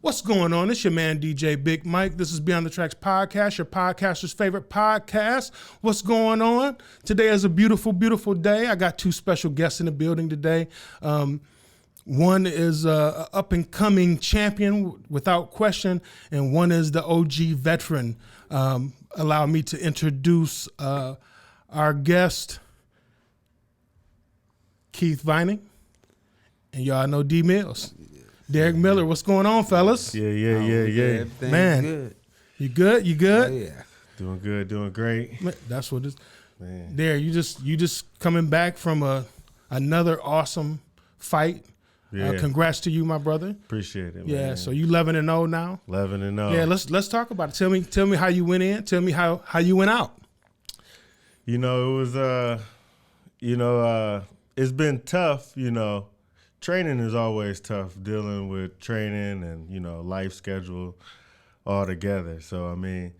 What's going on? It's your man, DJ Big Mike. This is Beyond the Tracks podcast, your podcaster's favorite podcast. What's going on? Today is a beautiful, beautiful day. I got two special guests in the building today. One is an up-and-coming champion, without question, and one is the OG veteran. Allow me to introduce our guest, Keith Vining, and y'all know Dee Millz. Derrick Miller, what's going on, fellas? Yeah. Everything's good. You good? You good? Oh, yeah. Doing good, doing great. Man, that's what it's. Man. Derrick, you just coming back from another awesome fight. Yeah. Congrats to you, my brother. Appreciate it, man. Yeah, so you 11-0 now. 11-0. Yeah, let's talk about it. Tell me how you went in. Tell me how you went out. You know, it was it's been tough, Training is always tough, dealing with training and, life schedule all together. So, I mean,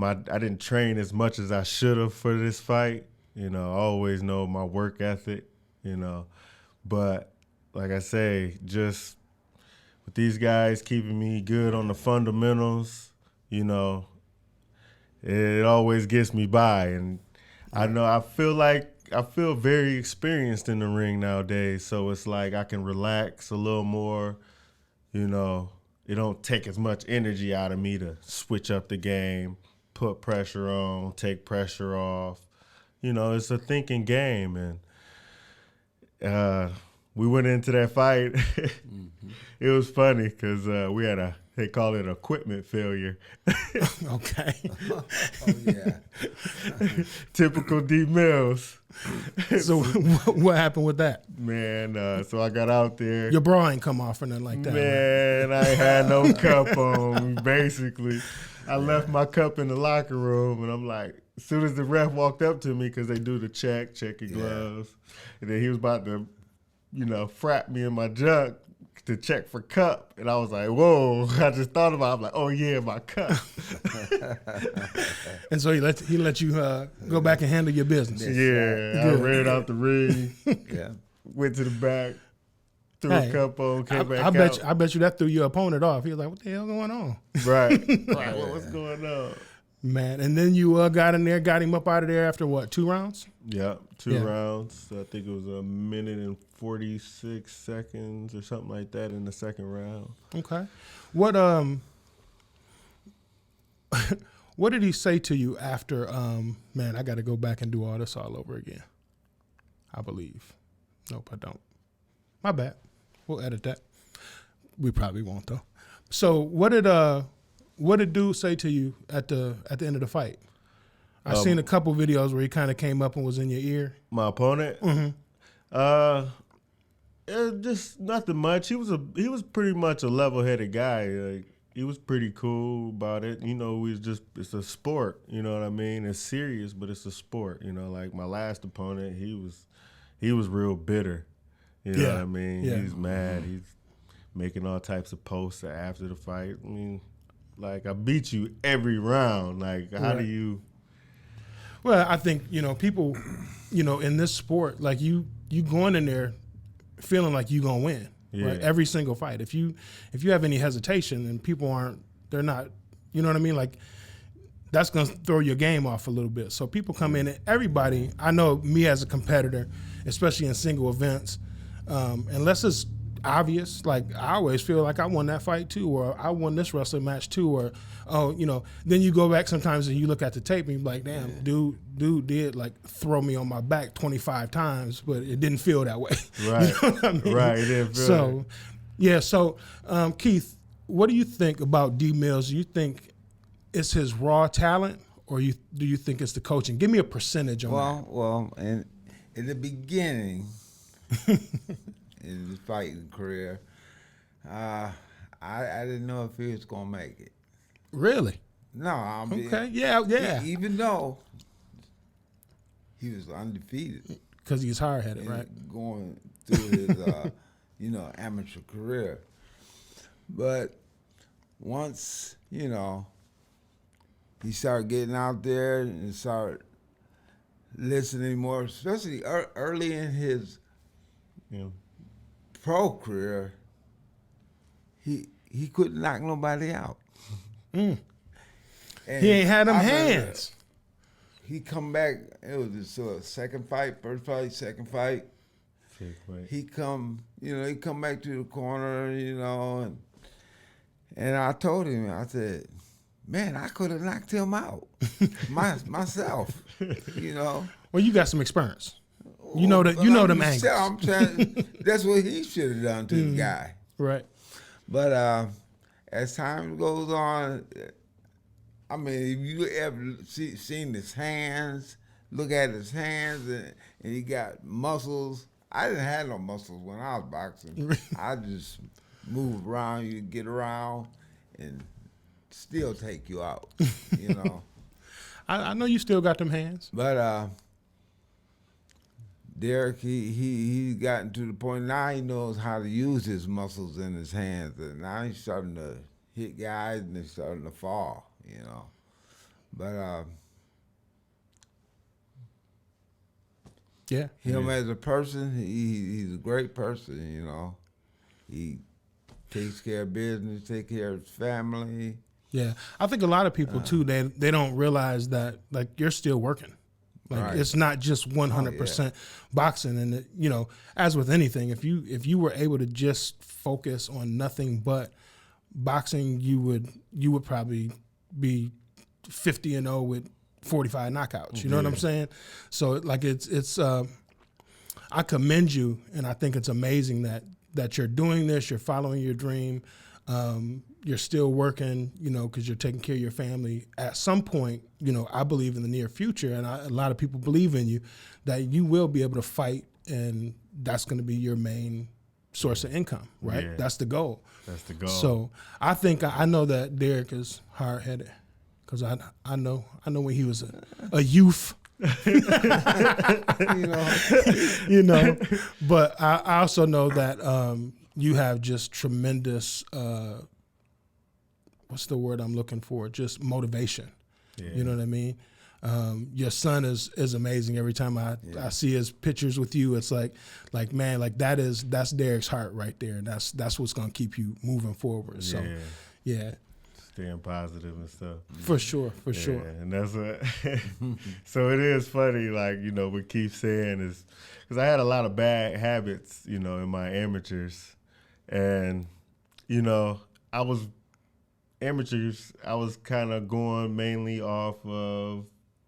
I didn't train as much as I should have for this fight. I always know my work ethic, But, like I say, just with these guys keeping me good on the fundamentals, it always gets me by. And I feel very experienced in the ring nowadays, so it's like I can relax a little more. It don't take as much energy out of me to switch up the game, put pressure on, take pressure off. It's a thinking game, and we went into that fight. Mm-hmm. It was funny because we had they call it equipment failure. Okay. Oh, yeah. Typical Dee Millz. So what happened with that? Man, so I got out there. Your bra ain't come off or nothing like that. Man, I ain't had no cup on, basically. I left my cup in the locker room, and I'm like, as soon as the ref walked up to me, because they do the check your gloves, and then he was about to, frap me in my junk to check for cup, and I was like, whoa. I just thought about it. I'm like, oh yeah, my cup. And so he let you go back and handle your business. Yeah, I ran out the ring. Yeah. Went to the back, threw a cup on, came back out. I bet you that threw your opponent off. He was like, what the hell going on? Right. What's going on? Man, and then you got in there, got him up out of there after what, 2 rounds? Yeah, 2 rounds. I think it was a minute and 46 seconds or something like that in the second round. Okay. What what did he say to you after, man, I got to go back and do all this all over again? I believe. Nope, I don't. My bad. We'll edit that. We probably won't, though. So what did dude say to you at the end of the fight? I seen a couple videos where he kind of came up and was in your ear. My opponent? Mm-hmm. Just nothing much. He was pretty much a level-headed guy. Like, he was pretty cool about it. It's a sport. You know what I mean? It's serious, but it's a sport. Like my last opponent, he was real bitter. You know what I mean? Yeah. He's mad. He's making all types of posts after the fight. I mean, like, I beat you every round. Like, how do you? Well, I think, people, in this sport, like you going in there feeling like you going to win. Yeah. Right? Every single fight. If you have any hesitation and people they're not, you know what I mean? Like, that's going to throw your game off a little bit. So people come in and everybody, I know me as a competitor, especially in single events, unless it's obvious, like I always feel like I won that fight too, or I won this wrestling match too, or then you go back sometimes and you look at the tape and you're like, damn, dude did like throw me on my back 25 times, but it didn't feel that way. Right. You know what I mean? Right, it didn't feel so yeah, so Keith, what do you think about Dee Millz? Do you think it's his raw talent, or do you think it's the coaching? Give me a percentage on that. Well, in the beginning, in his fighting career, I didn't know if he was gonna make it. Really? No, I mean, Okay, yeah. even though he was undefeated, Because he's hard-headed, and right? going through his, amateur career. But once, he started getting out there and started listening more, especially early in his pro career, he couldn't knock nobody out. Mm. And He ain't had them I remember hands. He come back. It was his second fight, first fight, second fight. He come back to the corner, and I told him, I said, man, I could have knocked him out myself, Well, you got some experience. You know them angles. I'm saying that's what he should have done to the guy. Right. But as time goes on, I mean, if you ever seen his hands, look at his hands, and he got muscles. I didn't have no muscles when I was boxing. I just move around, you get around, and still take you out, I know you still got them hands. But Derrick, he gotten to the point now he knows how to use his muscles in his hands, and now he's starting to hit guys and they're starting to fall, But Yeah. him as a person, he's a great person, He takes care of business, takes care of his family. Yeah. I think a lot of people too, they don't realize that like you're still working. Like Right. it's not just 100% boxing, and as with anything, if you were able to just focus on nothing but boxing, you would probably be 50-0 with 45 knockouts. You know what I'm saying? So like it's I commend you, and I think it's amazing that you're doing this, you're following your dream, you're still working, because you're taking care of your family. At some point, I believe in the near future, and a lot of people believe in you, that you will be able to fight, and that's going to be your main source of income, right? Yeah. That's the goal. That's the goal. So I know that Derrick is hard-headed, because I know when he was a youth. But I also know that you have just tremendous what's the word I'm looking for? Just motivation. Yeah. You know what I mean? Your son is amazing. Every time I see his pictures with you, it's like man, like that's Derrick's heart right there, and that's what's gonna keep you moving forward. So yeah. Staying positive and stuff. For sure. And that's what. So it is funny, like what Keith saying is, because I had a lot of bad habits, in my amateurs, and I was kind of going mainly off of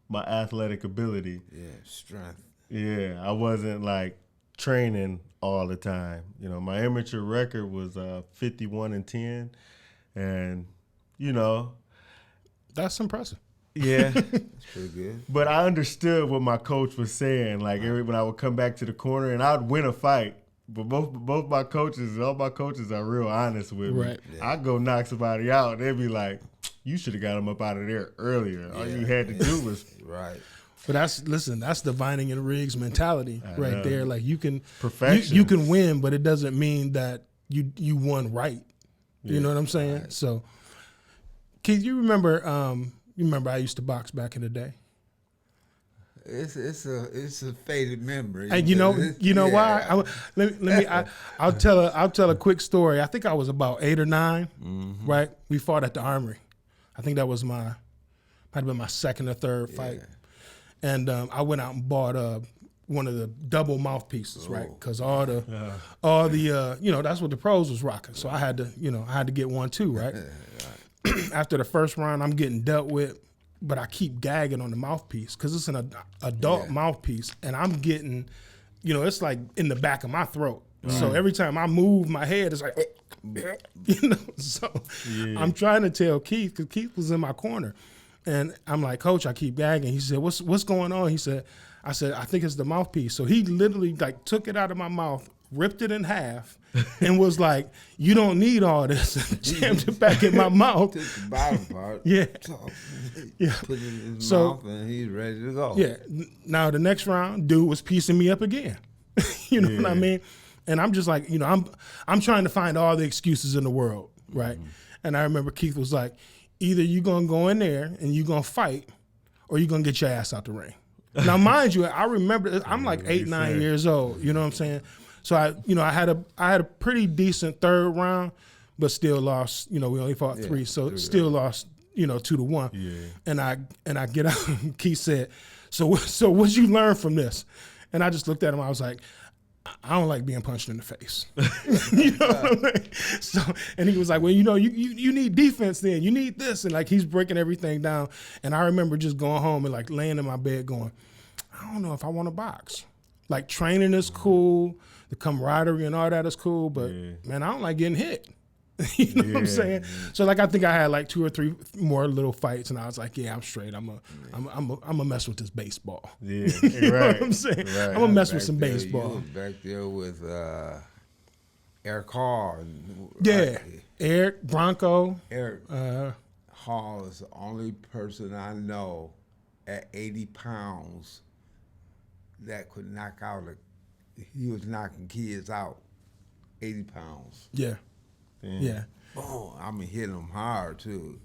my athletic ability. Yeah, strength. Yeah, I wasn't like training all the time. My amateur record was 51-10, and That's impressive. yeah. That's pretty good. But I understood what my coach was saying. Like when I would come back to the corner and I'd win a fight, but both my coaches, all my coaches are real honest with me. Right. Yeah. I go knock somebody out, they'd be like, "You should have got him up out of there earlier. All you had to do was right." But that's the Vining and Riggs mentality right there. Like you can perfection. You can win, but it doesn't mean that you won right. You know what I'm saying? Right. So, Keith, you remember I used to box back in the day. It's a faded memory. And you know why? I'll tell a quick story. I think I was about 8 or 9. Mm-hmm. Right? We fought at the Armory. I think that was might have been my second or third fight. And I went out and bought one of the double mouthpieces, right? Because all the that's what the pros was rocking. So I had to get one too, right? After the first round, I'm getting dealt with, but I keep gagging on the mouthpiece because it's an adult mouthpiece, and I'm getting, it's like in the back of my throat. Right. So every time I move my head, it's like, So I'm trying to tell Keith, because Keith was in my corner, and I'm like, Coach, I keep gagging. He said, what's going on? I said, I think it's the mouthpiece. So he literally like took it out of my mouth ripped it in half, and was like, "You don't need all this." And jammed it back in my mouth. Took the bottom part. Yeah. Yeah. Put it in his So- mouth, and he's ready to go. Yeah. Now the next round, dude was piecing me up again. You know what I mean? And I'm just like, I'm trying to find all the excuses in the world, right? And I remember Keith was like, either you gonna go in there and you gonna fight, or you gonna get your ass out the ring. Now, mind you, I remember I'm like 8, 9 years old. You know what I'm saying? So I had a pretty decent third round, but still lost. We only fought 3, so still lost. 2-1. Yeah. And I get out. And Keith said, "So what'd you learn from this?" And I just looked at him. I was like, "I don't like being punched in the face." You know what I mean? So, and he was like, "Well, you need defense then. You need this." And like he's breaking everything down. And I remember just going home and like laying in my bed going, "I don't know if I want to box. Like training is cool, the camaraderie and all that is cool, but man, I don't like getting hit." You know what I'm saying? So like I think I had like 2 or 3 more little fights, and I was like, "Yeah, I'm straight. I'm a mess with this baseball." Yeah, You know right. what I'm saying? Right. I'm gonna mess with Back some there, baseball. You was back there with Eric Hall. Yeah, Eric Bronco. Eric Hall is the only person I know at 80 pounds that could knock out he was knocking kids out, 80 pounds. Yeah, yeah. Boom. I mean, hitting them hard, too.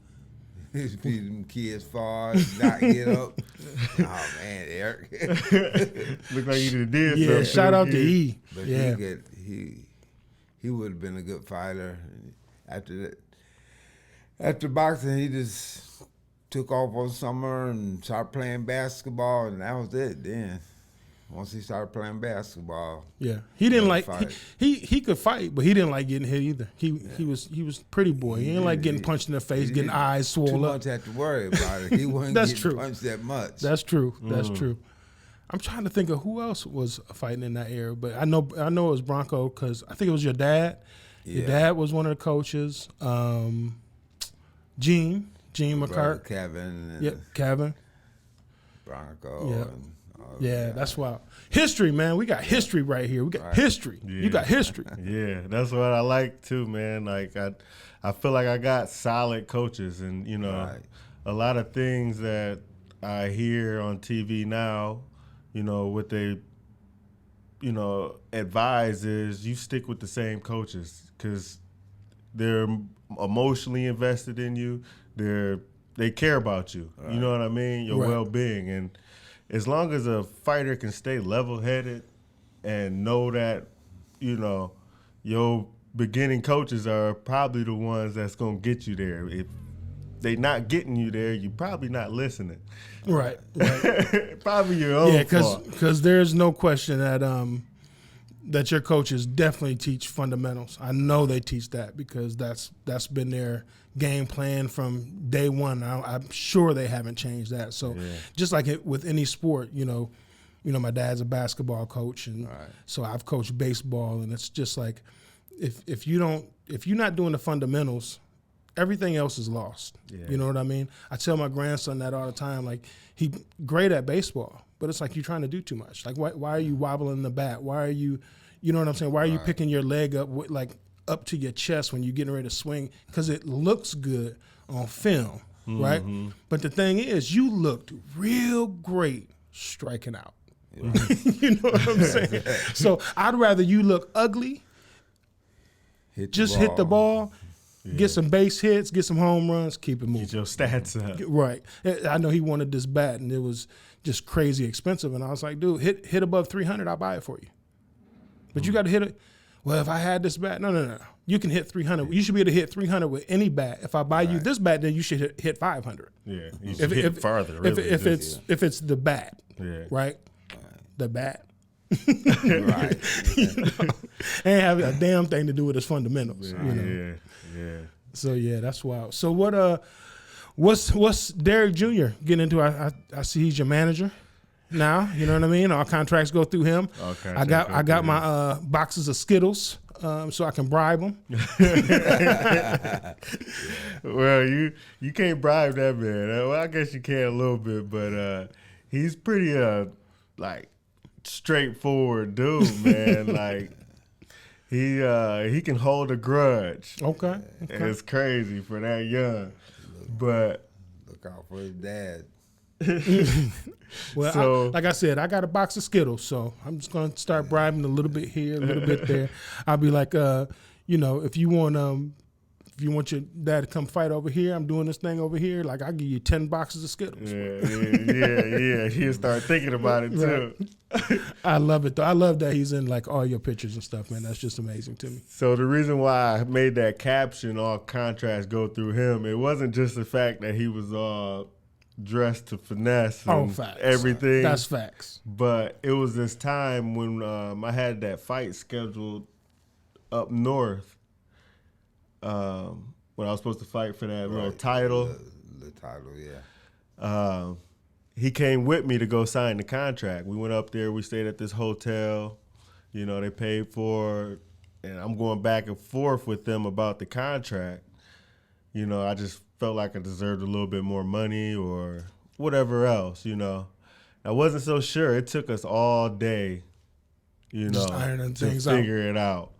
He's beating them kids far, not get up. Oh, man, Eric. Look like you did Yeah, something. shout out to E. But Yeah, he would have been a good fighter. After boxing, he just took off on summer and started playing basketball, and that was it then. Once he started playing basketball. yeah. He didn't like fight. he could fight, but he didn't like getting hit either. He was pretty boy. He didn't like getting punched in the face, getting eyes Too swollen up. much had to worry about it. He wasn't That's getting true. punched that much. That's true. That's true. I'm trying to think of who else was fighting in that era, but I know it was Bronco because I think it was your dad. Your dad was one of the coaches. Gene Brother McCart. Kevin and Yep, Kevin. Bronco. Yeah. And all Yeah, that. that's wild. History, man. We got history right here. We got history. You got history. Yeah, that's what I like too, man. Like I feel like I got solid coaches, and a lot of things that I hear on TV now, what they, advise is you stick with the same coaches because they're emotionally invested in you. They care about you. You know what I mean? Your well-being. And as long as a fighter can stay level-headed and know that, your beginning coaches are probably the ones that's going to get you there. If they not getting you there, you're probably not listening. Right. Probably your own fault. because there's no question that your coaches definitely teach fundamentals. I know they teach that because that's been their game plan from day one. I'm sure they haven't changed that. So just like with any sport, my dad's a basketball coach, and so I've coached baseball, and it's just like if you're not doing the fundamentals, everything else is lost. Yeah. You know what I mean? I tell my grandson that all the time. Like, he great at baseball, but it's like you're trying to do too much. Like, why are you wobbling the bat? Why are you know what I'm saying? Why are you picking your leg up up to your chest when you're getting ready to swing? Because it looks good on film, right? But the thing is, you looked real great striking out. You know what I'm saying? So I'd rather you look ugly, hit the ball, get some base hits, get some home runs, keep it moving. Get your stats up. Right. I know he wanted this bat, and it was just crazy expensive. And I was like, dude, hit above 300, I'll buy it for you. But you got to hit it. Well, if I had this bat, no. You can hit 300. You should be able to hit 300 with any bat. If I buy you this bat, then you should hit 500. Yeah, you should hit farther. Really. If it's the bat, right? The bat. Right. Ain't have a damn thing to do with his fundamentals. Yeah. So yeah, that's wild. So what's Derrick Jr. getting into? I see he's your manager now. You know what I mean? All contracts go through him. I got my boxes of Skittles, so I can bribe him. Well, you can't bribe that man. Well, I guess you can a little bit, but he's pretty like straightforward dude, man. Like He can hold a grudge. Okay. It's crazy for that young. But Look out for his dad. Well, So- like I said, I got a box of Skittles, so I'm just gonna start bribing a little bit here, a little bit there. I'll be like, if you want your dad to come fight over here, I'm doing this thing over here. Like, I'll give you 10 boxes of Skittles. yeah. He'll start thinking about it too. I love it though. I love that he's in like all your pictures and stuff, man. That's just amazing to me. So the reason why I made that caption, all contracts go through him, it wasn't just the fact that he was all dressed to finesse and Facts. everything. That's facts. But it was this time when I had that fight scheduled up north. When I was supposed to fight for that little title. The title, yeah. He came with me to go sign the contract. We went up there. We stayed at this hotel. You know, they paid for it. And I'm going back and forth with them about the contract. You know, I just felt like I deserved a little bit more money or whatever else, you know. I wasn't so sure. It took us all day, you know, Just ironing to things out. figure it out.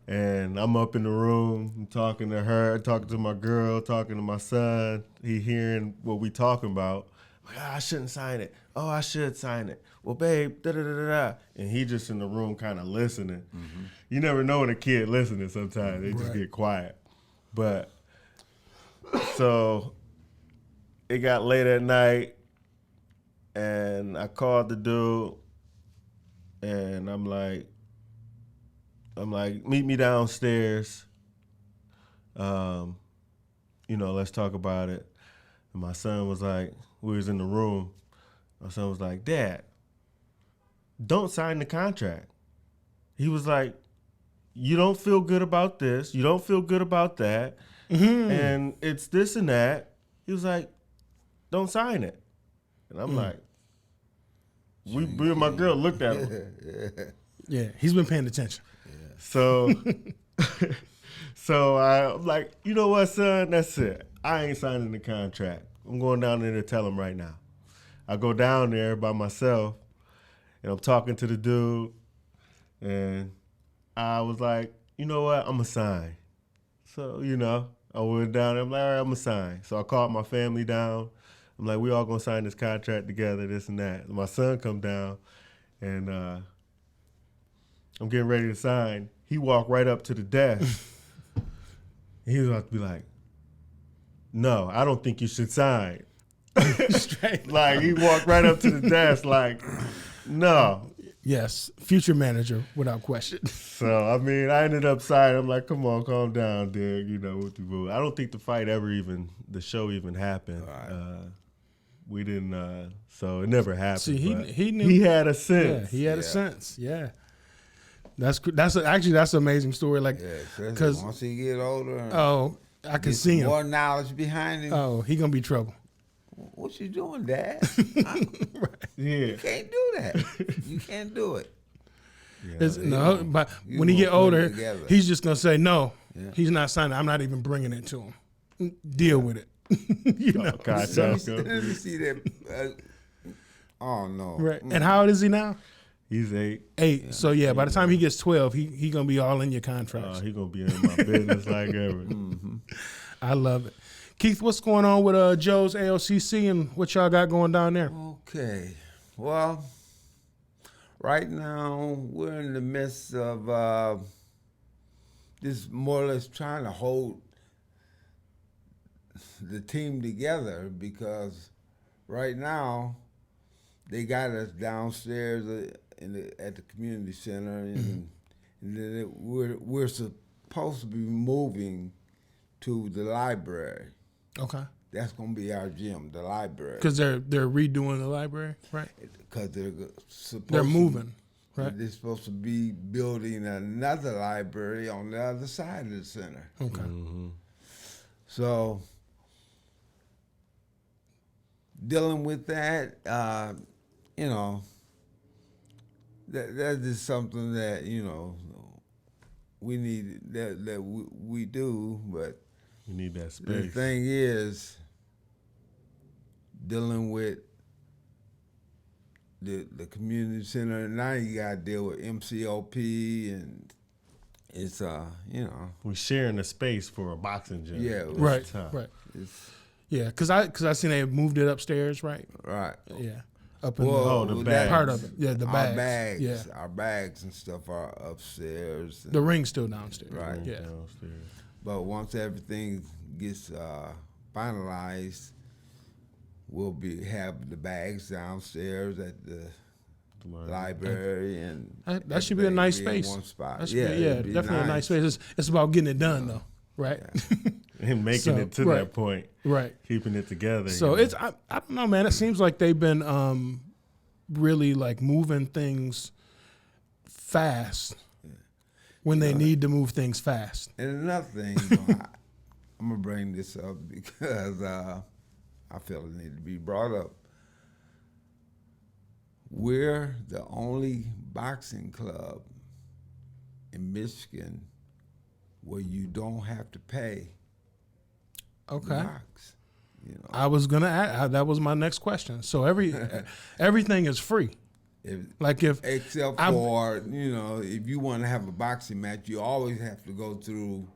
And I'm up in the room, I'm talking to her, talking to my girl, talking to my son. He hearing what we talking about. Like, I shouldn't sign it. Oh, I should sign it. Well, babe, da-da-da-da-da. And he just in the room kind of listening. Mm-hmm. You never know when a kid listening sometimes. They just get quiet. But so it got late at night, and I called the dude, and I'm like, meet me downstairs. Let's talk about it. And my son was like, we was in the room. My son was like, Dad, don't sign the contract. He was like, you don't feel good about this. You don't feel good about that. Mm-hmm. And it's this and that. He was like, don't sign it. And I'm like, we and my girl looked at him. Yeah, he's been paying attention. So, I'm like, you know what, son? That's it. I ain't signing the contract. I'm going down there to tell him right now. I go down there by myself, and I'm talking to the dude, and I was like, you know what? I'm going to sign. So, I went down there. I'm like, all right, I'm going to sign. So I called my family down. I'm like, we all going to sign this contract together, this and that. And my son come down, and I'm getting ready to sign. He walked right up to the desk. He was about to be like, no, I don't think you should sign. Straight. Like, he walked right up to the desk like, no. Yes, future manager without question. So, I ended up signing. I'm like, come on, calm down, Derrick. I don't think the show even happened. Right. We didn't, so it never happened. See, he knew. He had a sense. Yeah, he had a sense. Yeah. That's an amazing story. Like, because once he get older, I can see him. More knowledge behind him. Oh, he gonna be trouble. What you doing, Dad? Right. Yeah, you can't do that. You can't do it. Yeah, but when he get older, he's just gonna say no. Yeah. He's not signing. I'm not even bringing it to him. Deal with it. God, let me see that. Oh no! Right. And how old is he now? He's 8. 8. Yeah. So by the time he gets 12, he gonna be all in your contracts. He gonna be in my business like ever. Mm-hmm. I love it. Keith, what's going on with Joe's ALCC and what y'all got going down there? Okay. Well, right now we're in the midst of just more or less trying to hold the team together, because right now they got us downstairs at the community center, and then we're supposed to be moving to the library. Okay. That's gonna be our gym, the library. Because they're redoing the library, right? Because they're moving, right? They're supposed to be building another library on the other side of the center. Okay. Mm-hmm. So dealing with that, that's just something that we need that we do, but. You need that space. The thing is, dealing with the community center, now you got to deal with MCOP and it's you know, We sharing a space for a boxing gym. yeah, It's Right, tough. right. it's Yeah, because I seen they moved it upstairs, right? right. Yeah, up in Oh, the that- bags. part of it. Yeah, the our bags. bags, Yeah, our bags and stuff are upstairs. the ring's still downstairs. Right. Yeah. Downstairs. But once everything gets finalized, we'll have the bags downstairs at the library, and That should be a nice everything in space. one spot. That should be, it'd be definitely a nice space. It's about getting it done, though, right? And making So, it to right. that point, Right. keeping it together. So you know? it's I don't know, man. It seems like they've been really like moving things fast when they need to move things fast. And another thing, you know, I'm gonna bring this up because I feel it need to be brought up. We're the only boxing club in Michigan where you don't have to pay to Okay. box. You know, I was gonna add that was my next question. So everything is free. if, Like if except I'm- for you know, if you want to have a boxing match, you always have to go through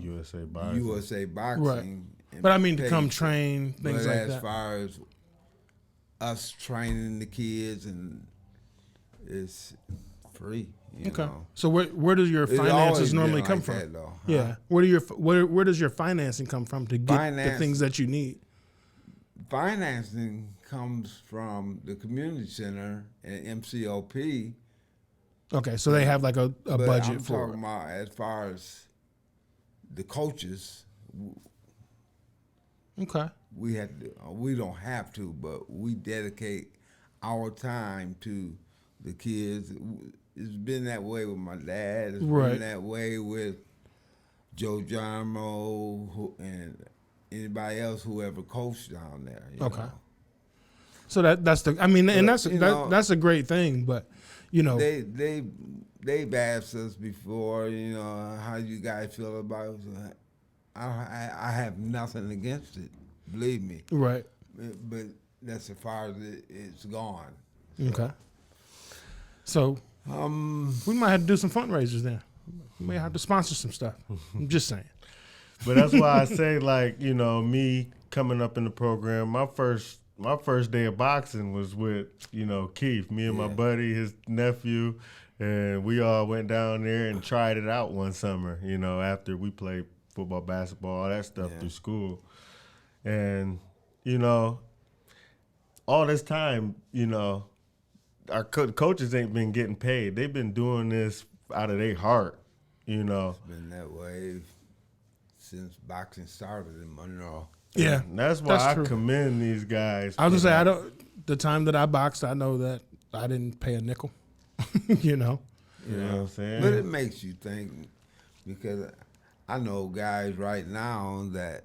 USA Boxing. USA Boxing. and but I mean to pay come for it. train things But like as that. far as us training the kids, and it's free. You Okay. know. So where does your It's finances always been normally like come from? that, though, huh? Yeah. Where does your financing come from to get the Finance- things that you need? Financing comes from the community center and MCOP. Okay, so they have like a But budget I'm for talking it. about as far as the coaches. Okay. We have to, we don't have to, but we dedicate our time to the kids. It's been that way with my dad. It's Right. been that way with Joe Jarmo and anybody else who ever coached down there. You Okay. know. So that's the I mean, and But, you know, that's a great thing, but you know, They've asked us before, you know, how you guys feel about it. I have nothing against it, believe me. right. But that's as far as it's gone. Okay. So we might have to do some fundraisers then. We may have to sponsor some stuff. I'm just saying. But that's why I say, like, you know, me coming up in the program, my first day of boxing was with, you know, Keith, me and my buddy, his nephew, and we all went down there and tried it out one summer, you know, after we played football, basketball, all that stuff through school. And, you know, all this time, you know, our coaches ain't been getting paid. They've been doing this out of their heart, you know. It's been that way since boxing started in Monroe. Yeah. And that's why I true. commend these guys. I was for gonna say that. the time that I boxed, I know that I didn't pay a nickel. You know. You know what I'm saying? But it makes you think, because I know guys right now that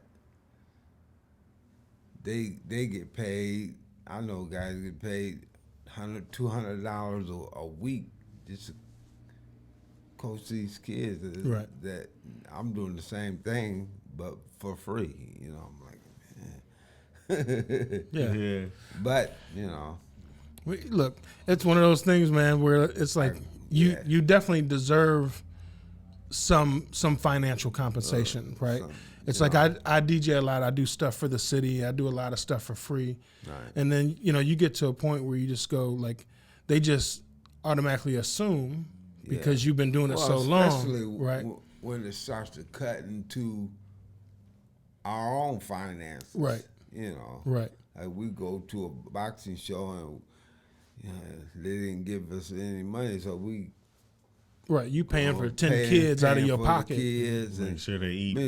they get paid. I know guys get paid $100-$200 a week just to coach these kids. Right. That I'm doing the same thing, but for free. You know, I'm like, man. Yeah. But you know, Look, it's one of those things, man, where it's like you definitely deserve some financial compensation, right? It's like I DJ a lot. I do stuff for the city. I do a lot of stuff for free. Right. And then, you know, you get to a point where you just go, like, they just automatically assume because you've been doing it so especially long, right? When it starts to cut into our own finances. Right. You know. Right. Like we go to a boxing show and they didn't give us any money, so we Right. You paying for 10 paying- kids out of paying your for the pocket. kids Make and sure they eat.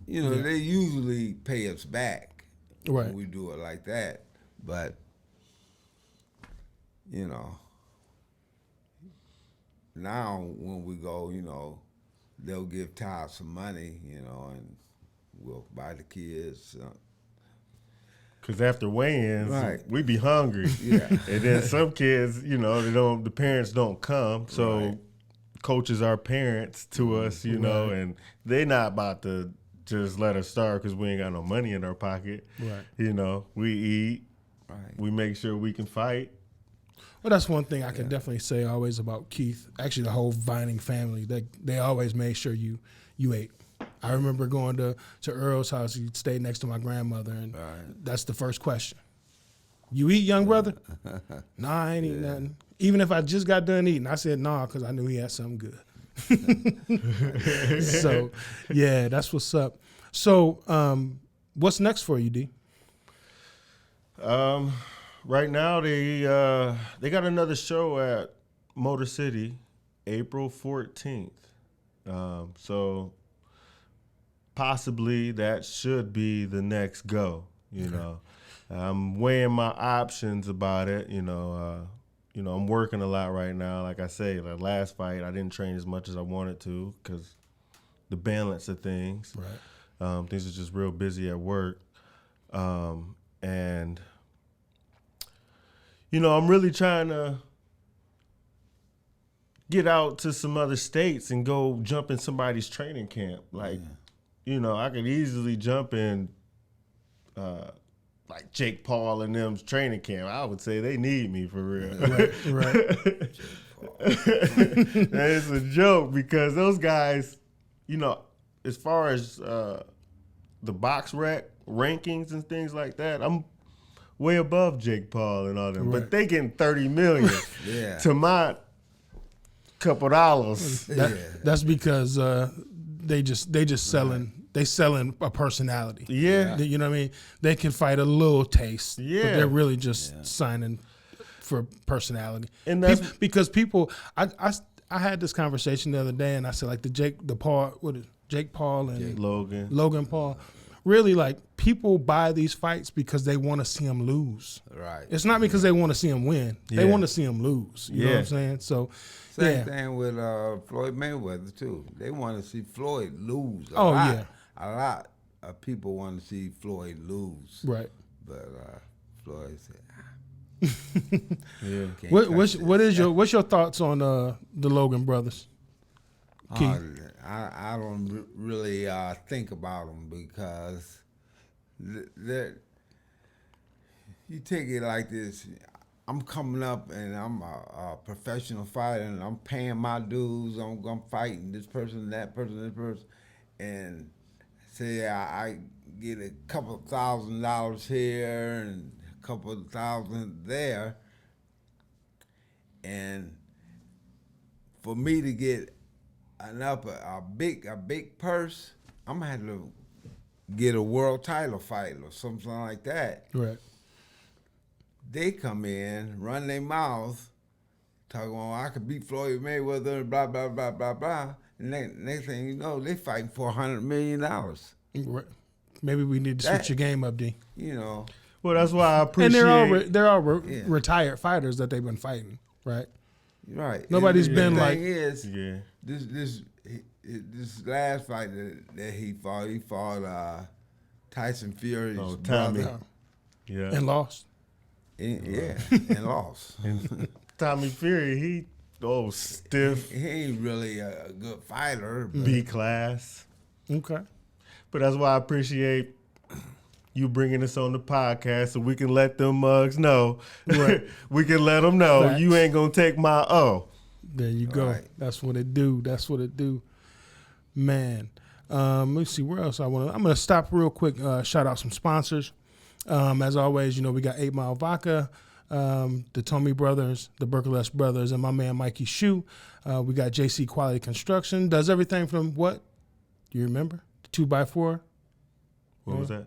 you know, they usually pay us back Right. when we do it like that. But you know, now when we go, you know, they'll give Todd some money, you know, and we'll buy the kids. Because after weigh-ins, Right. we be hungry. Yeah. And then some kids, you know, the parents don't come. So Right. coaches are parents to us, you know, and they not about to just let us starve because we ain't got no money in our pocket. Right. You know, we eat. Right. We make sure we can fight. Well, that's one thing I can definitely say always about Keith. Actually, the whole Vining family, they always made sure you ate. I remember going to Earl's house. He stayed next to my grandmother, and that's the first question. You eat, young brother? Nah, I ain't eating nothing. Even if I just got done eating, I said nah because I knew he had something good. So, yeah, that's what's up. So, what's next for you, D? Right now they got another show at Motor City, April 14th. So possibly that should be the next go. You know, I'm weighing my options about it. You know, I'm working a lot right now. Like I say, the last fight I didn't train as much as I wanted to because the balance of things. Right. Things are just real busy at work, and you know, I'm really trying to get out to some other states and go jump in somebody's training camp. Like, you know, I could easily jump in, like Jake Paul and them's training camp. I would say they need me for real. Right. It's a joke because those guys, you know, as far as the box rankings and things like that, I'm way above Jake Paul and all them, but they getting $30 million to my couple dollars. That's because they just selling a personality. Yeah. You know what I mean? They can fight a little taste. Yeah. But they're really just signing for personality. And that's because people I had this conversation the other day and I said like Jake Paul and Logan Paul. Really, like, people buy these fights because they want to see him lose. Right. It's not because they want to see him win. They want to see him lose. You know what I'm saying? So, Same thing with Floyd Mayweather, too. They want to see Floyd lose. A lot of people want to see Floyd lose. Right. But Floyd said, What's your thoughts on the Logan brothers? Keith? I don't really think about them because you take it like this. I'm coming up and I'm a professional fighter and I'm paying my dues. I'm fighting this person, that person, this person. And say I get a couple $1,000 here and a couple $1,000 there. And for me to get a big purse, I'm gonna have to get a world title fight or something like that. Right. They come in, run their mouth, talking about I could beat Floyd Mayweather, blah blah blah blah blah. And next thing you know, they fighting for $100 million. Right. Maybe we need to switch your game up, D. You know. Well, that's why I appreciate. And they're all retired fighters that they've been fighting, right? Right. Nobody's been the like. Thing is, this last fight that he fought Tyson Fury's Tommy. brother. Yeah. And lost. And lost. And Tommy Fury, he stiff. He ain't really a good fighter. B class. Okay. But that's why I appreciate you bringing us on the podcast so we can let them mugs know. Right. We can let them know Facts. you ain't going to take my O. There you go. Right. That's what it do. Man. Let's see where else I'm going to stop real quick. Shout out some sponsors. As always, you know, we got 8 Mile Vodka, the Tomey Brothers, the Berkeley Brothers, and my man Mikey Shoe. We got JC Quality Construction. Does everything from what? Do you remember? The 2x4? What was that?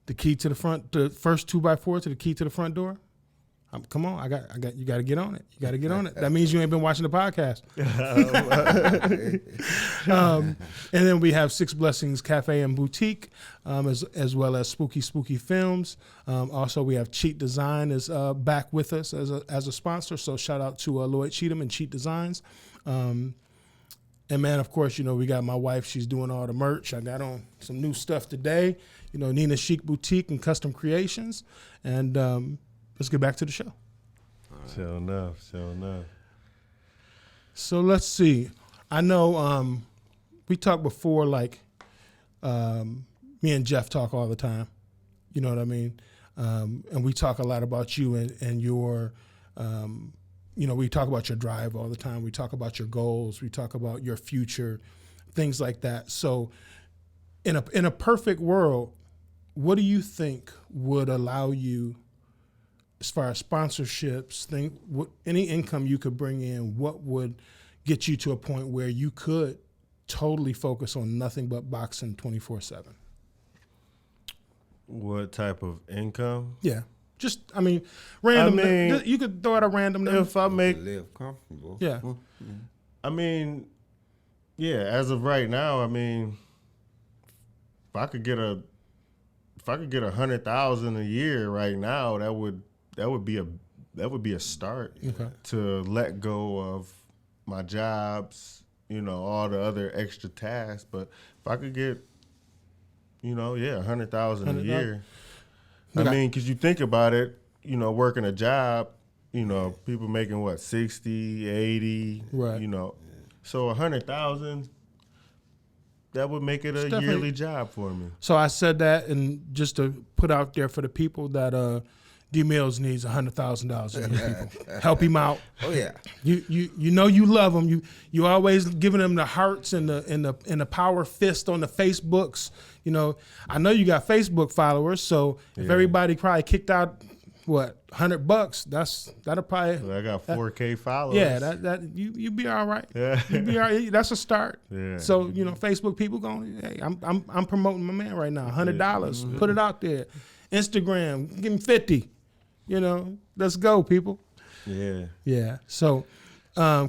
The key to the front, the first 2x4 to the key to the front door. Come on, you got to get on it. You got to get on it. That means you ain't been watching the podcast. And then we have Six Blessings Cafe and Boutique, as well as Spooky Films. Also, we have Cheat Design is back with us as a sponsor. So shout out to Lloyd Cheatham and Cheat Designs. And man, of course, you know, we got my wife. She's doing all the merch. I got on some new stuff today. You know, Nina Chic Boutique and Custom Creations. And let's get back to the show. Sure enough. So let's see. I know we talked before, like me and Jeff talk all the time. You know what I mean? And we talk a lot about you and your You know, we talk about your drive all the time. We talk about your goals. We talk about your future, things like that. So in a perfect world, what do you think would allow you, as far as sponsorships, any income you could bring in, what would get you to a point where you could totally focus on nothing but boxing 24/7? What type of income? Yeah. Just, I mean, random. I mean, you could throw out a random number. If I make, live comfortable. Yeah. I mean, yeah, as of right now, I mean, if I could get 100,000 a year right now, that would be a start to let go of my jobs, you know, all the other extra tasks. But if I could get, you know, 100,000 a year. I mean, because you think about it, you know, working a job, you know, people making what, 60, 80, right? You know, so 100,000, that would make it a yearly job for me. So I said that, and just to put out there for the people that Dee Millz needs $100,000 a year. People, help him out. Oh yeah. You know you love him. You always giving him the hearts and the power fist on the Facebooks. You know, I know you got Facebook followers, so if everybody probably kicked out $100, that'll probably. Well, I got 4K followers. Yeah, that you be all right. Yeah, you be all right. That's a start. Yeah. So you know, Facebook people going, hey, I'm promoting my man right now. $100, put it out there. Instagram, give him 50. You know, let's go, people. Yeah. Yeah. So,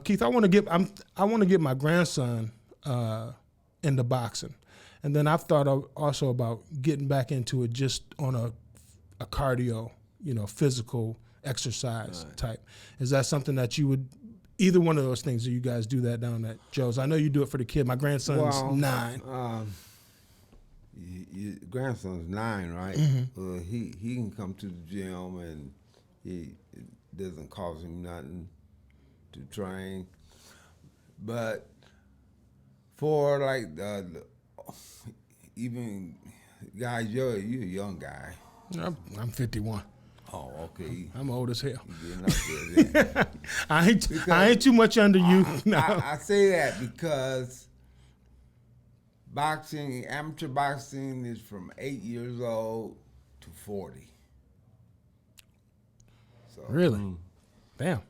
Keith, I want to get my grandson into boxing, and then I've thought also about getting back into it just on a cardio, you know, physical exercise type. Is that something that you would? Either one of those things, do you guys do that down at Joe's? I know you do it for the kid. My grandson's 9. Your grandson's 9, right? Mm-hmm. He can come to the gym, and it doesn't cost him nothing to train. But for like even guys, you're a young guy. I'm 51. Oh, okay. I'm old as hell. You're getting up there then. I ain't too much under you. No. I say that because boxing, amateur boxing, is from 8 years old to 40. So Really? Damn.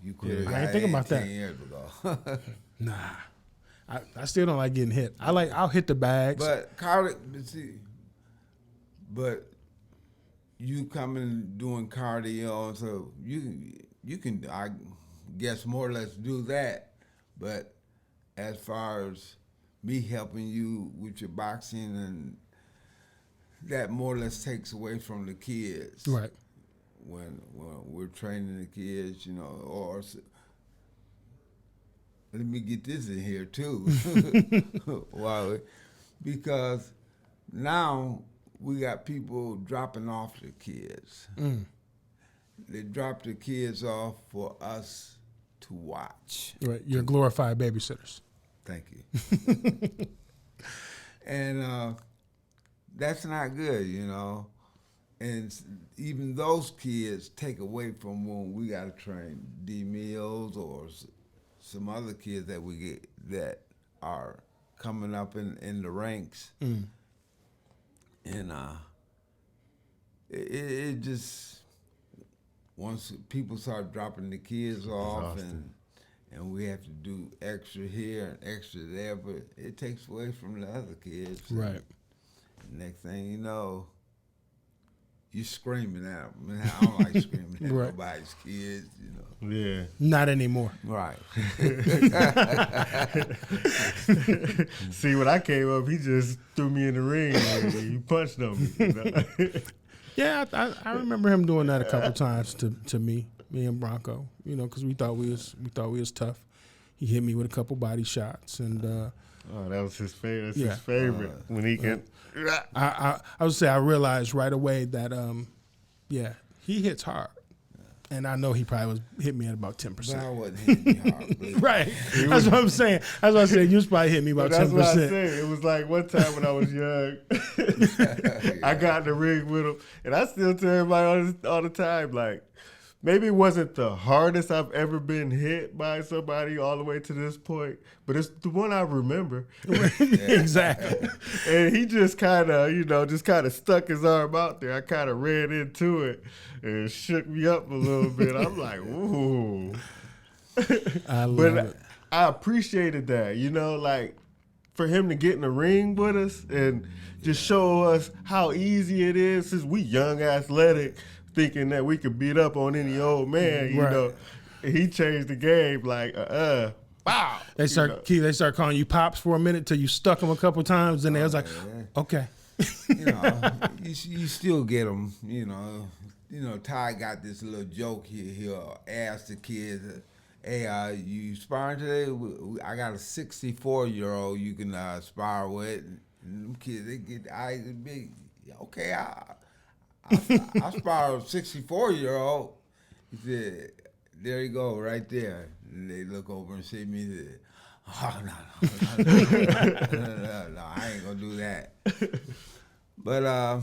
you could I ain't thinking about 10 that. years ago. Nah. I still don't like getting hit. I'll hit the bags. But you coming doing cardio, so you can, I guess, more or less do that. But as far as me helping you with your boxing, and that more or less takes away from the kids. Right. When we're training the kids, you know, or let me get this in here too. Wow. Because now we got people dropping off the kids. They drop the kids off for us to watch. Right. You're glorified babysitters. Thank you. And that's not good, you know. And even those kids take away from when we got to train Dee Millz or some other kids that we get that are coming up in the ranks. And it just, once people start dropping the kids off and we have to do extra here and extra there, but it takes away from the other kids. Right. And next thing you know, you screaming at them. Man, I don't like screaming at Right. nobody's kids, you know. Yeah. Not anymore. Right. See, when I came up, he just threw me in the ring and he punched on me. You know? Yeah, I remember him doing that a couple times to me and Bronco. You know, because we thought we was tough. He hit me with a couple body shots, and Oh, that was his favorite. That's Yeah. his favorite when he can. I would say I realized right away that he hits hard, and I know he probably hit me at about 10%. But I wasn't hitting you hard, believe me. Right. That's what I'm saying. That's what I said. You was probably hit me about That's 10%. what I said. It was like one time when I was young, I got in the ring with him, and I still tell everybody all the time, like, maybe it wasn't the hardest I've ever been hit by somebody all the way to this point, but it's the one I remember. Exactly. And he just kind of, stuck his arm out there. I kind of ran into it and shook me up a little bit. I'm like, ooh. I love it. I appreciated that, like for him to get in the ring with us and just show us how easy it is since we young, athletic, thinking that we could beat up on any old man, you know. He changed the game like, wow. They start calling you Pops for a minute till you stuck them a couple times, and they was like, okay. You still get them, Ty got this little joke here. He'll ask the kids, hey, you sparring today? I got a 64-year-old you can spar with. And them kids, they get eyes big. Okay, I spar a 64-year-old. He said, there you go, right there. And they look over and see me and say, oh, no, I ain't going to do that. But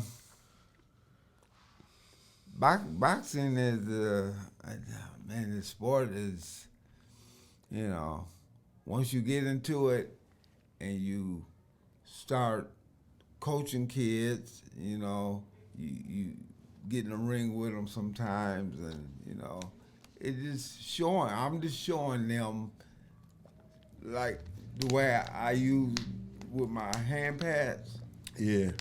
boxing is, the sport is, once you get into it and you start coaching kids, you get in the ring with them sometimes, and it's just showing. I'm just showing them like the way I use with my hand pads. Yeah.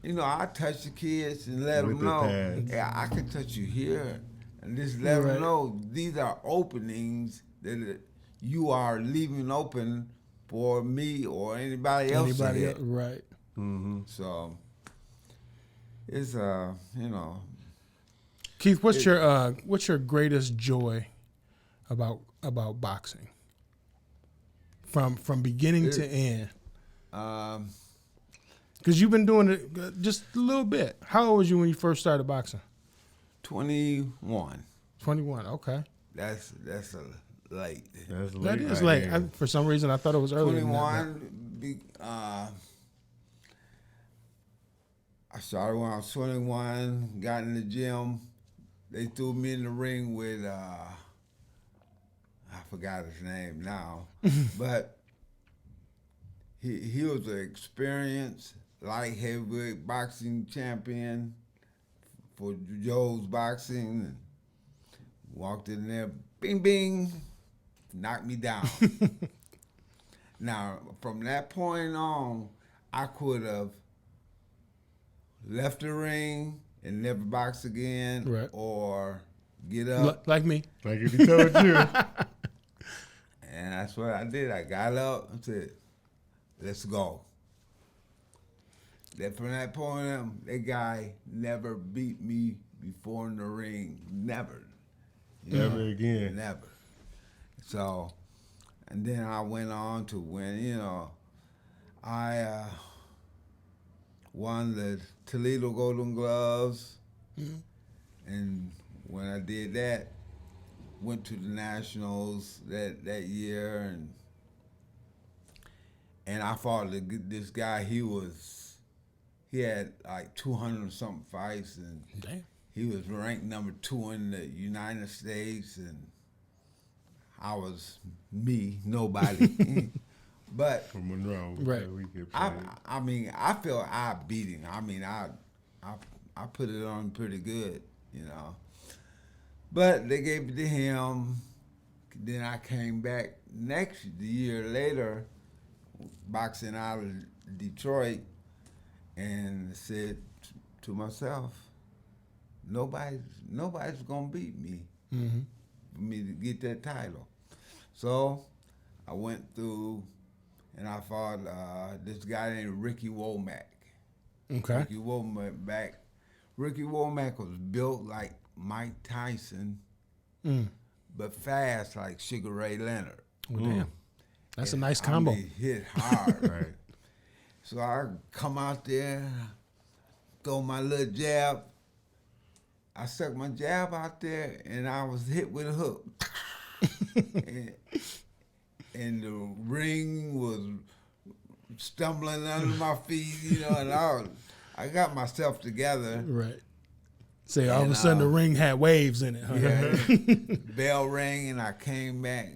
I touch the kids and let them know, yeah, I can touch you here, and just let them know these are openings that you are leaving open for me or anybody else. Right. Mm-hmm. So it's Keith, what's your greatest joy about boxing? From beginning to end. Because you've been doing it just a little bit. How old was you when you first started boxing? 21. 21. Okay. That's a late. That's late. That is late. For some reason, I thought it was earlier. 21. I started when I was 21. Got in the gym. They threw me in the ring with I forgot his name now, but he was an experienced light heavyweight boxing champion for Joe's Boxing. And walked in there, bing, bing, knocked me down. Now, from that point on, I could have left the ring and never box again, or get up. Like me. Like if he told you. And that's what I did. I got up and said, let's go. From that point on, that guy never beat me before in the ring. Never. Never again. Never. So, and then I went on to win, I won the Toledo Golden Gloves. Mm-hmm. And when I did that, went to the Nationals that year, and I fought this guy. He had like 200 something fights, and damn. He was ranked number 2 in the United States, and I was nobody. But from Monroe, I felt I beat him. I put it on pretty good, But they gave it to him. Then I came back the year later, boxing out of Detroit, and said to myself, nobody's gonna beat me for me to get that title. So I went through, and I fought this guy named Ricky Womack. Okay. Ricky Womack was built like Mike Tyson, but fast like Sugar Ray Leonard. Well, damn. That's a nice combo. He hit hard, right? So I come out there, throw my little jab. I stuck my jab out there, and I was hit with a hook. and the ring was stumbling under my feet, and I got myself together. Right. Say all of a sudden the ring had waves in it. Huh? Yeah, bell rang and I came back.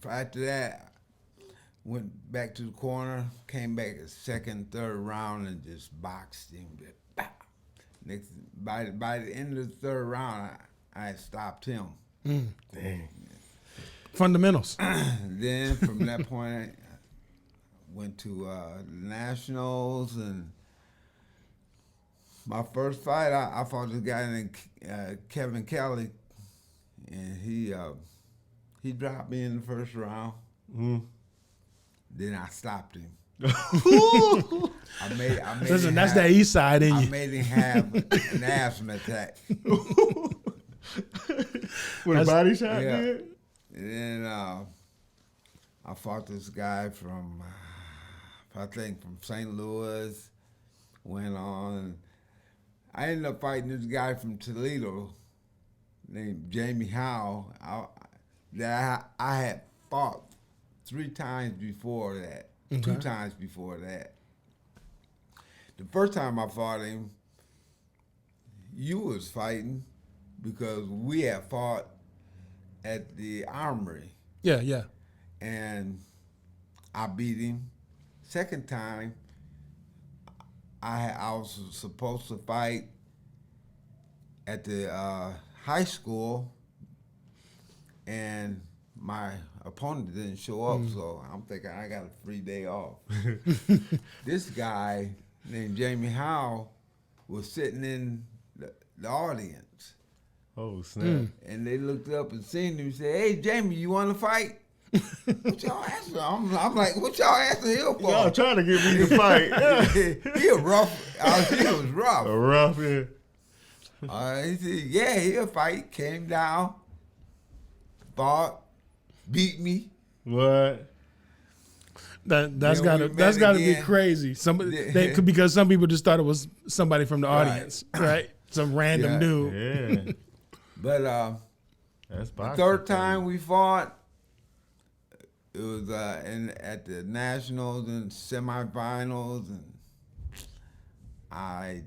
After that, went back to the corner, came back a second, third round and just boxed him. Next, by the end of the third round, I had stopped him. Dang. Fundamentals. Then from that point, I went to the Nationals, and my first fight, I fought this guy named Kevin Kelly, and he dropped me in the first round. Then I stopped him. I made Listen, him that's have, that east side in I you. made him have an asthma attack. With a body shot, Yeah. dude? And then I fought this guy from, I think from St. Louis, went on. I ended up fighting this guy from Toledo named Jamie Howe that I had fought 3 times before that, 2 times before that. The first time I fought him, you was fighting because we had fought at the Armory. Yeah. And I beat him. Second time, I was supposed to fight at the high school, and my opponent didn't show up, so I'm thinking I got a free day off. This guy named Jamie Howe was sitting in the audience. Oh, snap. And they looked up and seen him and said, "Hey, Jamie, you want to fight?" What y'all asking? I'm like, what y'all asking him for? Y'all trying to get me to fight. He was rough. He was rough. A rough, yeah. He said, yeah, he'll fight. Came down, fought, beat me. What? That's Then we gotta met be again. crazy. Because some people just thought it was somebody from the audience, right? Some random dude. Yeah. But That's the boxing. third time we fought, it was at the Nationals and semifinals, and I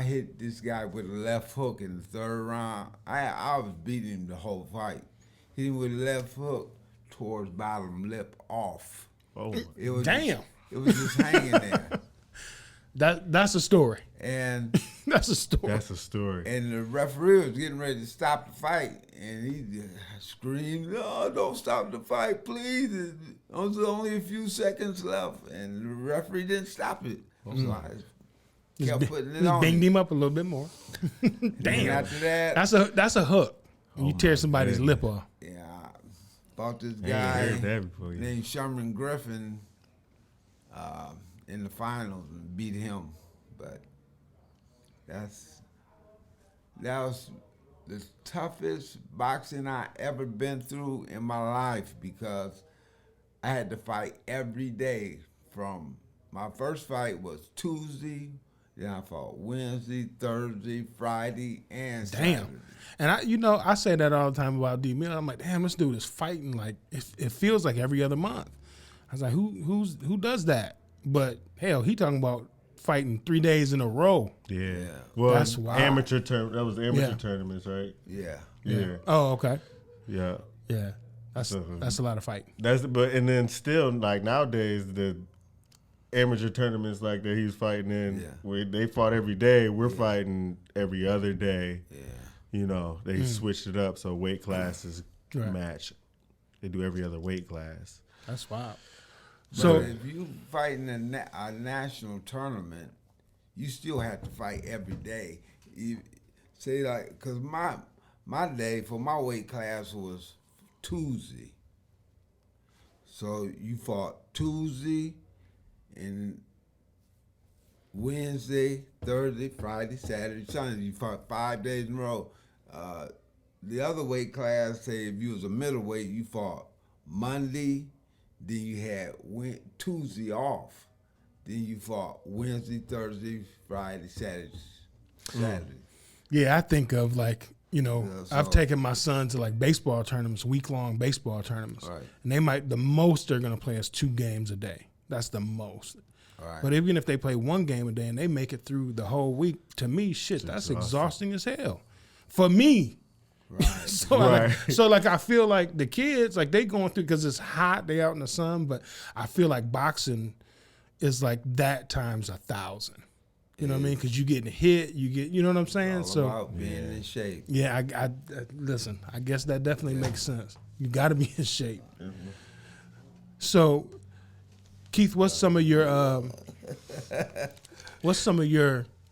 hit this guy with a left hook in the third round. I was beating him the whole fight. Hit him with a left hook towards bottom lip off. Oh, It was Damn. it was just hanging there. That's a story. And That's a story. that's a story. And the referee was getting ready to stop the fight, and he screamed, "No, don't stop the fight, please. There's only a few seconds left." And the referee didn't stop it. So I kept putting it Just on. banged him up a little bit more. And Damn. after that, That's a hook. You tear somebody's goodness. lip off. yeah, I fought this I ain't heard guy that before. Yeah. named Sherman Griffin in the finals and beat him. But that was the toughest boxing I ever been through in my life, because I had to fight every day. From my first fight was Tuesday, then I fought Wednesday, Thursday, Friday, and Damn. Saturday. And I say that all the time about Dee Millz. I'm like, damn, this dude is fighting like it feels like every other month. I was like, who does that? But hell, he talking about fighting 3 days in a row. Yeah. Well, That's wild. that was amateur Yeah. tournaments, right? Yeah. Yeah. Oh, okay. Yeah. Yeah. That's a lot of fighting. And then still, like, nowadays, the amateur tournaments like that he's fighting in, where they fought every day, we're fighting every other day. Yeah. You know, they switched it up so weight classes Right. match. They do every other weight class. That's wild. So So if you fight in a national tournament, you still have to fight every day. You say, like, cause my day for my weight class was Tuesday. So you fought Tuesday and Wednesday, Thursday, Friday, Saturday, Sunday. You fought 5 days in a row. The other weight class, say if you was a middleweight, you fought Monday, then you had Tuesday off. Then you fought Wednesday, Thursday, Friday, Saturday. yeah, I think of like, I've so- taken my son to like baseball tournaments, week-long baseball tournaments. Right. And the most they're going to play is 2 games a day. That's the most. Right. But even if they play one game a day and they make it through the whole week, to me, shit, that's exhausting as hell. For me. Right. So I feel like the kids, like they going through, because it's hot, they out in the sun, but I feel like boxing is like that times 1,000. You know what I mean? Because you getting hit, you know what I'm saying? All about being in shape. Yeah, I listen, I guess that definitely makes sense. You got to be in shape. Mm-hmm. So, Keith, what's some of your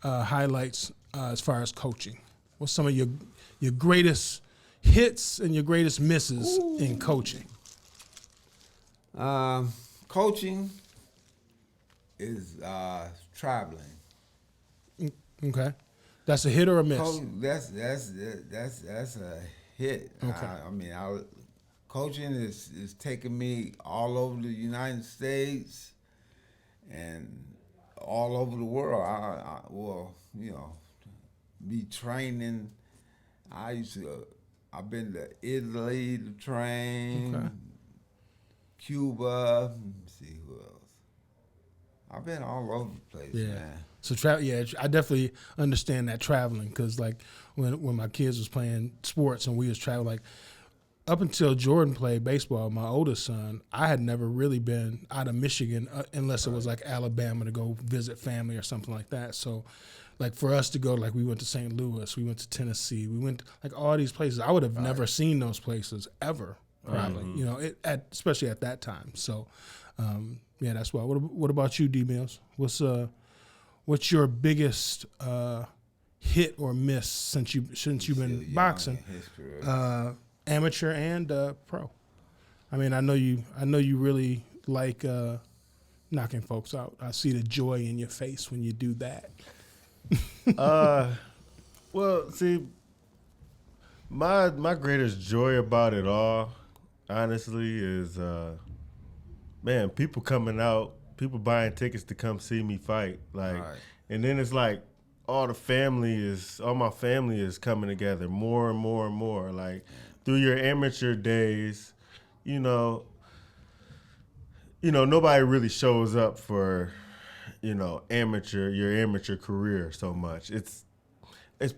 highlights as far as coaching? What's some of your greatest hits and your greatest misses in coaching? Coaching is traveling. Okay, that's a hit or a miss. That's a hit. Okay. Coaching is taking me all over the United States and all over the world. Be training. I've been to Italy to train, Okay. Cuba. Let me see who else. I've been all over the place, man. So I definitely understand that traveling, because like when my kids was playing sports and we was traveling, like up until Jordan played baseball, my oldest son, I had never really been out of Michigan unless it was like Alabama to go visit family or something like that. So like for us to go, like we went to St. Louis, we went to Tennessee, we went like all these places. I would have never seen those places ever, probably. Especially at that time. So that's why. What about you, Dee Millz? What's your biggest hit or miss since you've been boxing, amateur and pro? I mean, I know you really like knocking folks out. I see the joy in your face when you do that. Well, see, my greatest joy about it all, honestly, is people coming out. People buying tickets to come see me fight, and then it's like all my family is coming together more and more and more. Like through your amateur days, nobody really shows up for, your amateur career so much. It's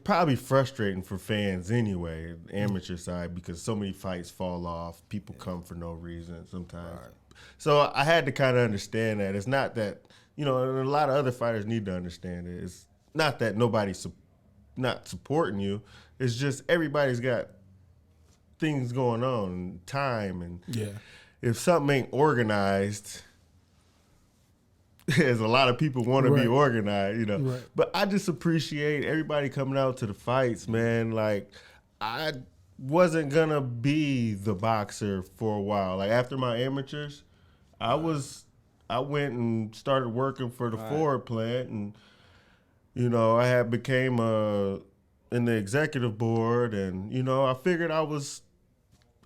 probably frustrating for fans anyway, the amateur side, because so many fights fall off. People come for no reason sometimes. Right. So I had to kind of understand that. It's not that, and a lot of other fighters need to understand it. It's not that nobody's not supporting you. It's just everybody's got things going on, time, and if something ain't organized, as a lot of people want to be organized, Right. But I just appreciate everybody coming out to the fights, man. Like, I wasn't gonna be the boxer for a while. Like after my amateurs, I went and started working for the Ford plant, and I had became in the executive board, and I figured I was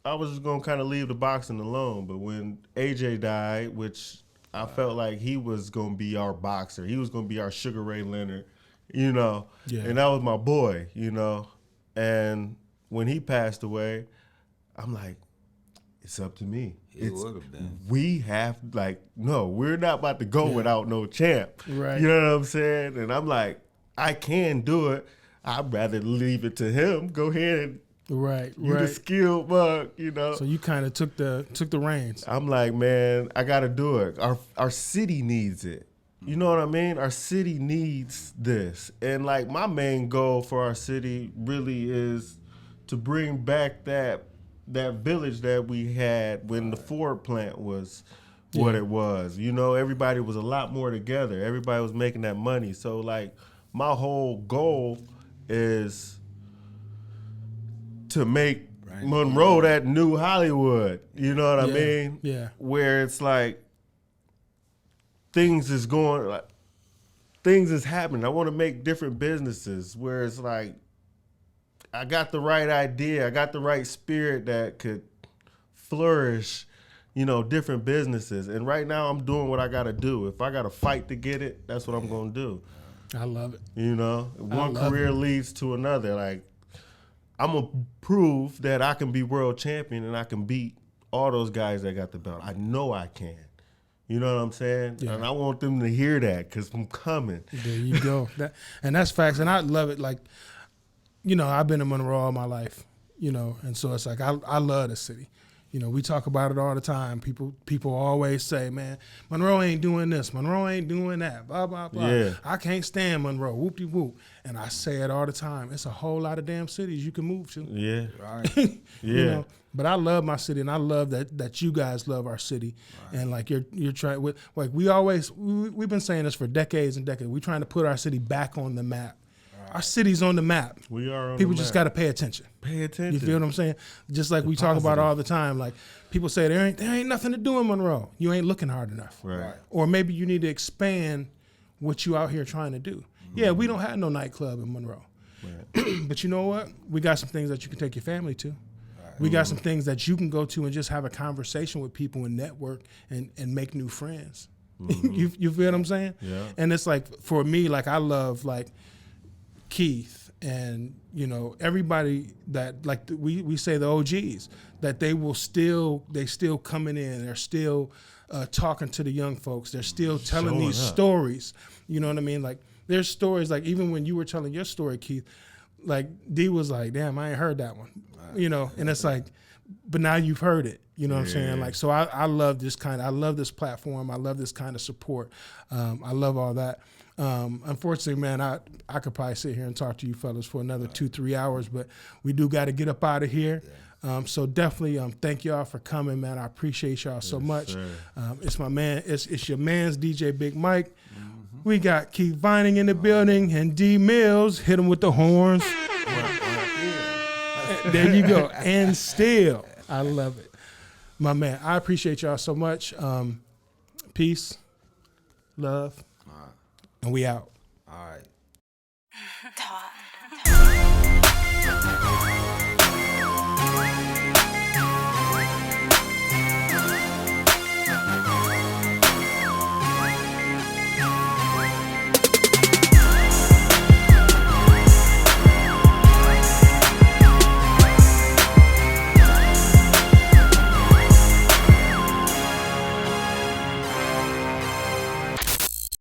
just gonna kind of leave the boxing alone. But when AJ died, which I felt like he was gonna be our boxer, he was gonna be our Sugar Ray Leonard, and that was my boy, and when he passed away, I'm like, it's up to me. It would have been. We have, no, we're not about to go without no champ. Right. You know what I'm saying? And I'm like, I can do it. I'd rather leave it to him. Go ahead and you the skilled bug, So you kind of took the reins. I'm like, man, I got to do it. Our city needs it. You know what I mean? Our city needs this. And like my main goal for our city really is to bring back that village that we had when the Ford plant was what it was. Everybody was a lot more together. Everybody was making that money. So like my whole goal is to make Monroe that new Hollywood. You know what I mean? Yeah. Where it's like things is happening. I want to make different businesses where it's like I got the right idea. I got the right spirit that could flourish, different businesses. And right now I'm doing what I got to do. If I got to fight to get it, that's what I'm going to do. I love it. One career leads to another. Like, I'm going to prove that I can be world champion and I can beat all those guys that got the belt. I know I can. You know what I'm saying? Yeah. And I want them to hear that because I'm coming. There you go. And that's facts. And I love it. Like, you know, I've been in Monroe all my life, you know, and so it's like I love the city. You know, we talk about it all the time. People always say, man, Monroe ain't doing this. Monroe ain't doing that. Blah, blah, blah. Yeah. I can't stand Monroe. Whoop-de-whoop. And I say it all the time. It's a whole lot of damn cities you can move to. Yeah. Right. Yeah. You know? But I love my city, and I love that you guys love our city. Right. And like you're trying with, like we've been saying this for decades and decades. We're trying to put our city back on the map. Our city's on the map. We are on People the just map. got to pay attention. Pay attention. You feel what I'm saying? Just like we talk about all the time. Like people say there ain't nothing to do in Monroe. You ain't looking hard enough. Right. Or maybe you need to expand what you out here trying to do. Mm-hmm. Yeah, we don't have no nightclub in Monroe. Right. But you know what? We got some things that you can take your family to. Right. We got some things that you can go to and just have a conversation with people and network and make new friends. Mm-hmm. You feel what I'm saying? Yeah. And it's like, for me, like I love like Keith and, you know, everybody that like we say the OGs, that they still coming in. They're still talking to the young folks. They're still telling Showing these up. stories. You know what I mean? Like there's stories, like even when you were telling your story, Keith, like D was like, damn, I ain't heard that one. You know, and it's like, but now you've heard it. You know what I'm saying? Like, so I love this I love this platform. I love this kind of support. I love all that. Unfortunately, man, I could probably sit here and talk to you fellas for another 2-3 hours, but we do got to get up out of here. So definitely thank y'all for coming, man. I appreciate y'all so much. It's my man. It's your man's DJ Big Mike. Mm-hmm. We got Keith Vining in the building and Dee Millz. Hit him with the horns. There you go. And still, I love it. My man, I appreciate y'all so much. Peace, love, and we out. All right. Talk.